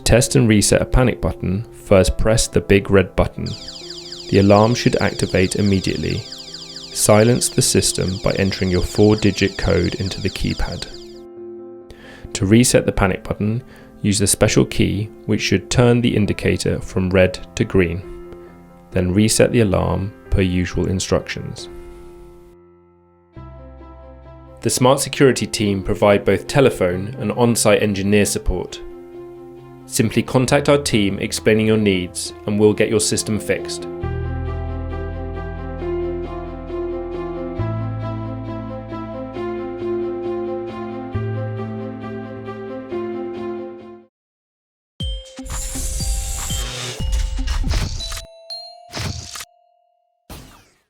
test and reset a panic button, first press the big red button. The alarm should activate immediately. Silence the system by entering your 4-digit code into the keypad. To reset the panic button, use the special key which should turn the indicator from red to green. Then reset the alarm per usual instructions. The Smart Security team provide both telephone and on-site engineer support. Simply contact our team explaining your needs and we'll get your system fixed.